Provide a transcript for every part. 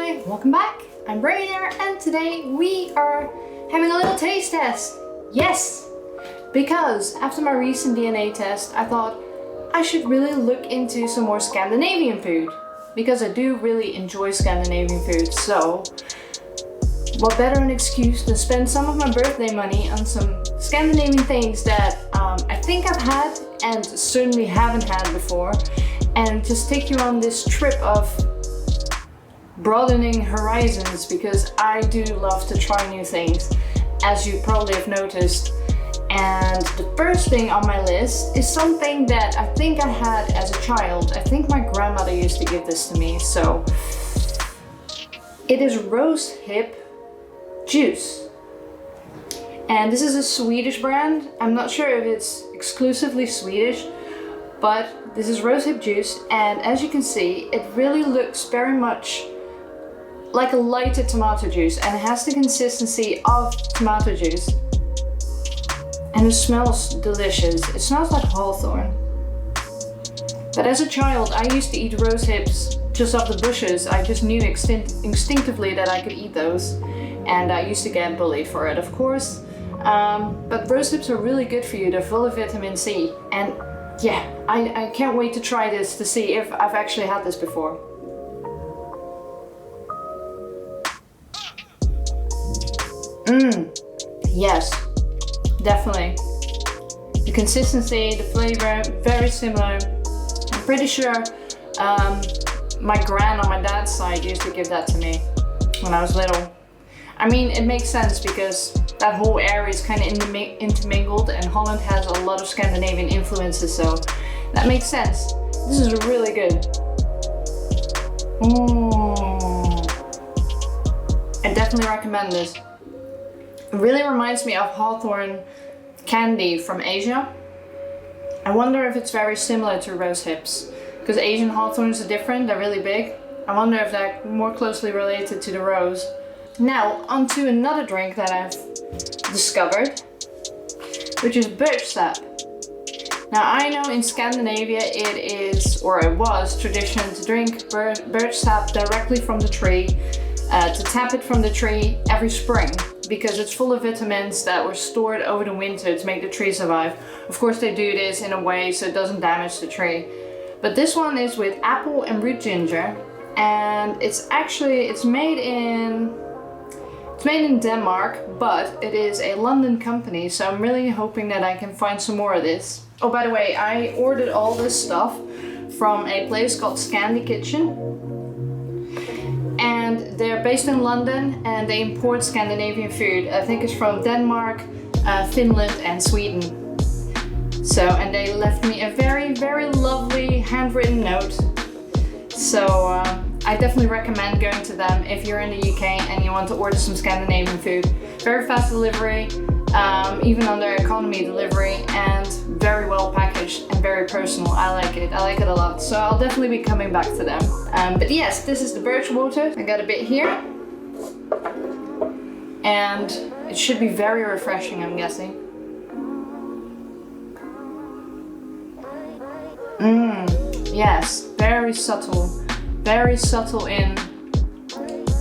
Hi, welcome back. I'm Brainerror and today we are having a little taste test. Yes, because after my recent DNA test, I thought I should really look into some more Scandinavian food because I do really enjoy Scandinavian food. So what better an excuse than spend some of my birthday money on some Scandinavian things that I think I've had and certainly haven't had before, and just take you on this trip of broadening horizons, because I do love to try new things, as you probably have noticed. And the first thing on my list is something that I think I had as a child. I think my grandmother used to give this to me. So it is rosehip juice. And this is a Swedish brand. I'm not sure if it's exclusively Swedish, but this is rosehip juice. And as you can see, it really looks very much like a lighter tomato juice, and it has the consistency of tomato juice. And it smells delicious. It smells like hawthorn. But as a child, I used to eat rose hips just off the bushes. I just knew instinctively that I could eat those. And I used to get bullied for it, of course. But rose hips are really good for you. They're full of vitamin C. And yeah, I can't wait to try this to see if I've actually had this before. Yes, definitely. The consistency, the flavor, very similar. I'm pretty sure my gran on my dad's side used to give that to me when I was little. I mean, it makes sense because that whole area is kind of intermingled, and Holland has a lot of Scandinavian influences, so that makes sense. This is really good. I definitely recommend this. It really reminds me of hawthorn candy from Asia. I wonder if it's very similar to rose hips, because Asian hawthorns are different, they're really big. I wonder if they're more closely related to the rose. Now, onto another drink that I've discovered, which is birch sap. Now, I know in Scandinavia it is, or it was, tradition to drink birch sap directly from the tree, to tap it from the tree every spring, because it's full of vitamins that were stored over the winter to make the tree survive. Of course, they do this in a way so it doesn't damage the tree. But this one is with apple and root ginger, and it's made in Denmark, but it is a London company, so I'm really hoping that I can find some more of this. Oh, by the way, I ordered all this stuff from a place called Scandi Kitchen. And they're based in London, and they import Scandinavian food. I think it's from Denmark, Finland and Sweden. So, and they left me a very, very lovely handwritten note. So I definitely recommend going to them if you're in the UK and you want to order some Scandinavian food. Very fast delivery, even on their economy delivery, and very well packaged and very personal. I like it a lot. So I'll definitely be coming back to them. But yes, this is the birch water. I got a bit here. And it should be very refreshing, I'm guessing. Yes, very subtle in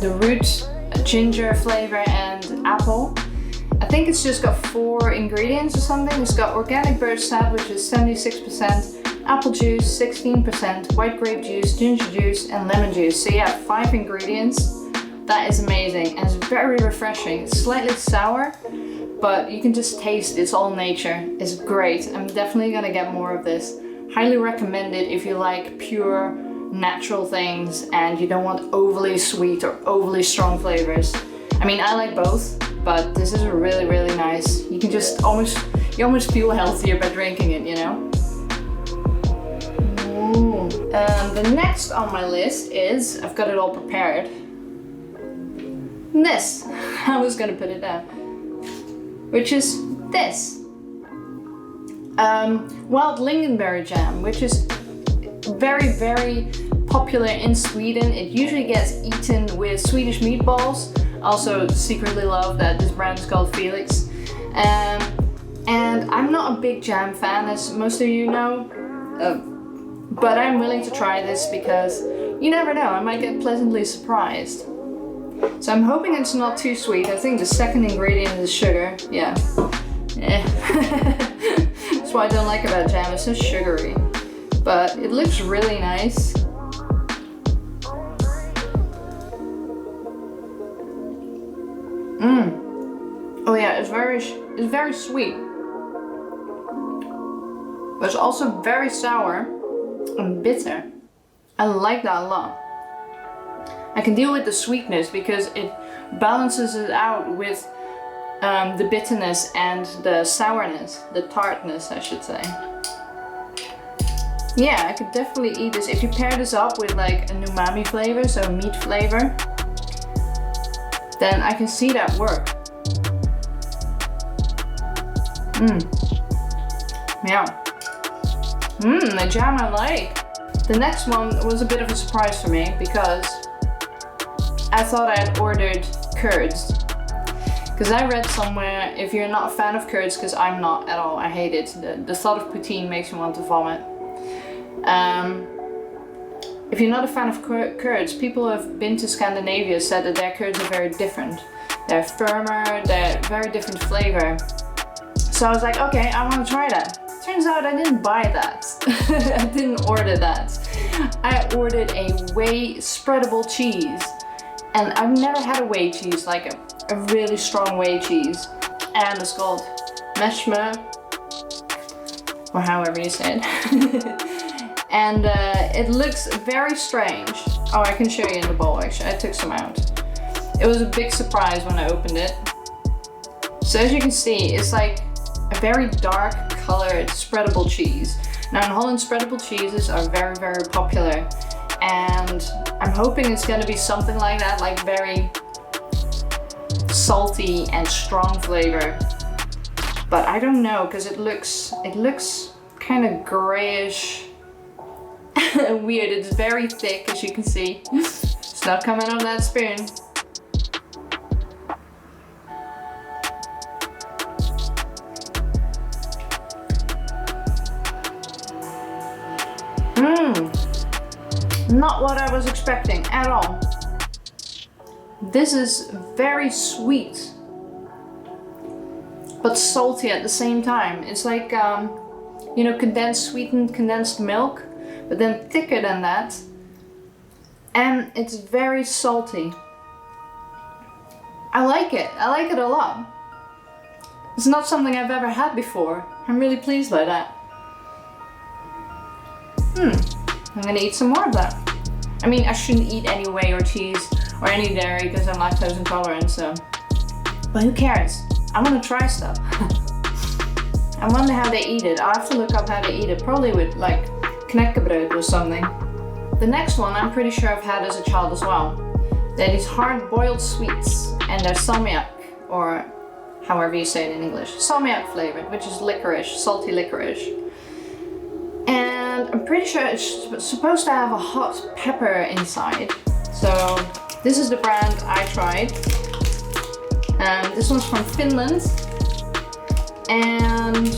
the root, ginger flavor and apple. I think it's just got 4 ingredients or something. It's got organic birch sap, which is 76%, apple juice 16%, white grape juice, ginger juice and lemon juice. So yeah, 5 ingredients. That is amazing, and it's very refreshing. It's slightly sour, but you can just taste it's all nature. It's great. I'm definitely gonna get more of this. Highly recommend it if you like pure natural things and you don't want overly sweet or overly strong flavors. I mean, I like both, but this is really, really nice. You can just almost feel healthier by drinking it, you know? The next on my list is, I've got it all prepared. This, I was gonna put it down, which is this. Wild lingonberry jam, which is very, very popular in Sweden. It usually gets eaten with Swedish meatballs. Also secretly love that this brand is called Felix. And I'm not a big jam fan, as most of you know, but I'm willing to try this because you never know, I might get pleasantly surprised. So I'm hoping it's not too sweet. I think the second ingredient is sugar. Yeah. That's what I don't like about jam, it's so sugary. But it looks really nice. Oh yeah, it's very sweet. But it's also very sour and bitter. I like that a lot. I can deal with the sweetness because it balances it out with the bitterness and the sourness, the tartness I should say. Yeah, I could definitely eat this. If you pair this up with like an umami flavor, so meat flavor, then I can see that work. Yeah. The jam I like. The next one was a bit of a surprise for me because I thought I had ordered curds. Because I read somewhere, if you're not a fan of curds, because I'm not at all, I hate it. The thought of poutine makes me want to vomit. If you're not a fan of curds, people who have been to Scandinavia said that their curds are very different. They're firmer, they're very different flavor. So I was like, okay, I want to try that. Turns out I didn't buy that. I didn't order that. I ordered a whey spreadable cheese. And I've never had a whey cheese, like a really strong whey cheese. And it's called meshme, or however you say it. And it looks very strange. Oh, I can show you in the bowl actually, I took some out. It was a big surprise when I opened it. So as you can see, it's like a very dark colored spreadable cheese. Now in Holland, spreadable cheeses are very, very popular. And I'm hoping it's gonna be something like that, like very salty and strong flavor. But I don't know, because it looks kind of grayish. Weird, it's very thick as you can see. It's not coming on that spoon. Not what I was expecting at all. This is very sweet, but salty at the same time. It's like, you know, sweetened condensed milk, but then thicker than that. And it's very salty. I like it a lot. It's not something I've ever had before. I'm really pleased by that. I'm gonna eat some more of that. I mean, I shouldn't eat any whey or cheese or any dairy because I'm lactose intolerant, so. But who cares? I want to try stuff. I wonder how they eat it. I'll have to look up how they eat it. Probably with like knäckebröd or something. The next one I'm pretty sure I've had as a child as well. They're these hard-boiled sweets, and they're salmiak, or however you say it in English. Salmiak flavored, which is licorice, salty licorice. And I'm pretty sure it's supposed to have a hot pepper inside. So this is the brand I tried. This one's from Finland. And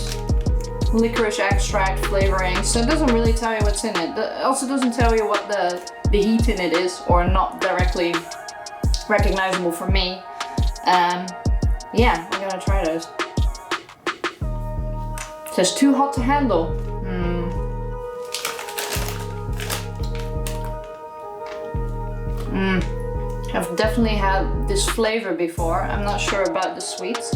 licorice extract flavoring. So it doesn't really tell you what's in it. It also doesn't tell you what the heat in it is, or not directly recognizable for me. Yeah, I'm gonna try those. It says too hot to handle. I've definitely had this flavor before. I'm not sure about the sweets,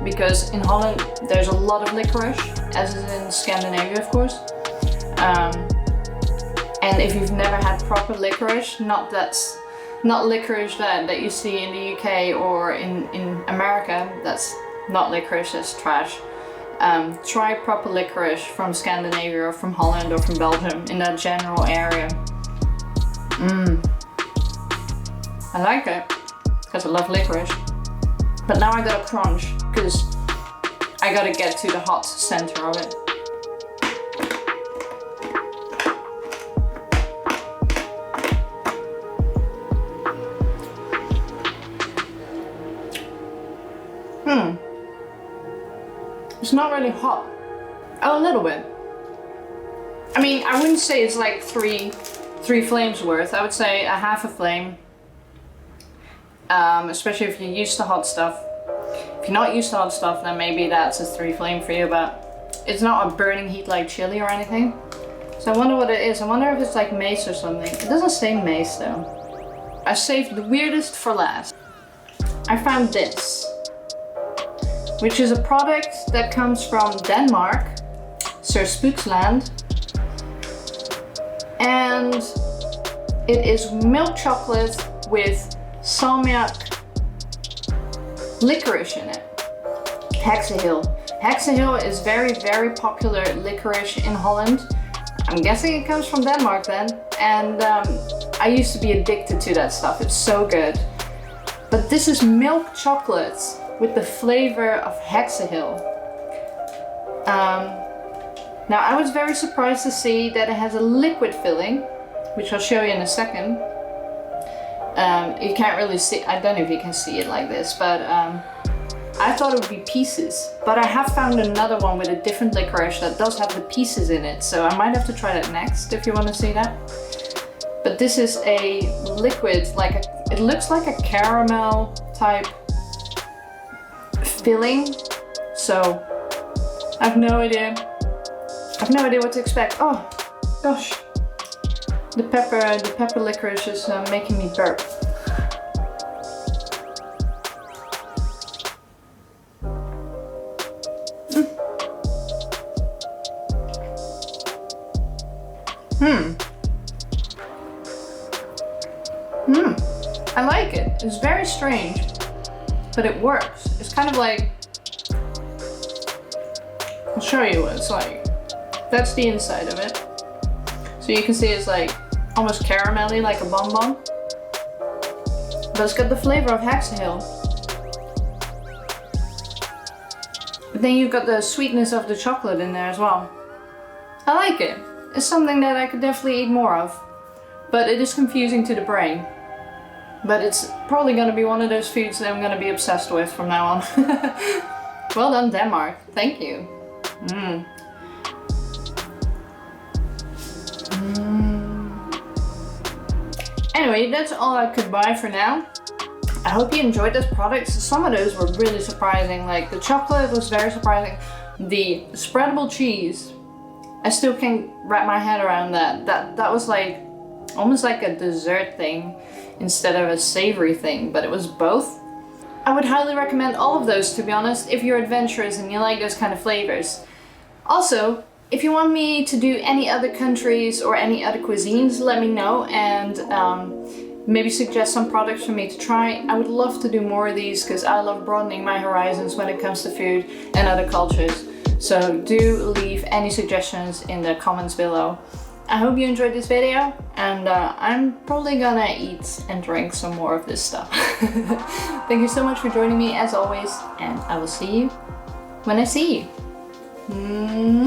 because in Holland there's a lot of licorice, as is in Scandinavia of course. And if you've never had proper licorice, not licorice that you see in the UK or in America, that's not licorice, that's trash. Try proper licorice from Scandinavia or from Holland or from Belgium, in that general area. I like it, because I love licorice. But now I gotta crunch, because I gotta get to the hot center of it. It's not really hot. Oh, a little bit. I mean, I wouldn't say it's like three flames worth. I would say a half a flame. especially if you're used to hot stuff. If you're not used to hot stuff, then maybe that's a 3 flame for you, but it's not a burning heat like chili or anything. So I wonder what it is. I wonder if it's like mace or something. It doesn't say mace though. I saved the weirdest for last. I found this, which is a product that comes from Denmark, Sir Spooksland, and it is milk chocolate with salmiak licorice in it. Hexahill. Hexahill is very popular licorice in Holland. I'm guessing it comes from Denmark then, and I used to be addicted to that stuff. It's so good. But this is milk chocolate with the flavor of Hexahill. Now I was very surprised to see that it has a liquid filling, which I'll show you in a second. You can't really see, I don't know if you can see it like this, but I thought it would be pieces. But I have found another one with a different licorice that does have the pieces in it, so I might have to try that next if you want to see that. But this is a liquid, it looks like a caramel type filling, so I have no idea. I have no idea what to expect. Oh gosh, the pepper licorice is making me burp. I like it. It's very strange, but it works. It's kind of like, I'll show you what it's like. That's the inside of it. So you can see it's like almost caramelly, like a bonbon. But it's got the flavor of Hexahill. But then you've got the sweetness of the chocolate in there as well. I like it. It's something that I could definitely eat more of. But it is confusing to the brain. But it's probably going to be one of those foods that I'm going to be obsessed with from now on. Well done, Denmark. Thank you. Anyway, that's all I could buy for now. I hope you enjoyed those products. Some of those were really surprising. Like the chocolate was very surprising. The spreadable cheese, I still can't wrap my head around that. That was like almost like a dessert thing instead of a savory thing, but it was both. I would highly recommend all of those, to be honest, if you're adventurous and you like those kind of flavors. Also, if you want me to do any other countries or any other cuisines, let me know, and maybe suggest some products for me to try. I would love to do more of these because I love broadening my horizons when it comes to food and other cultures. So do leave any suggestions in the comments below. I hope you enjoyed this video, and I'm probably gonna eat and drink some more of this stuff. Thank you so much for joining me as always, and I will see you when I see you.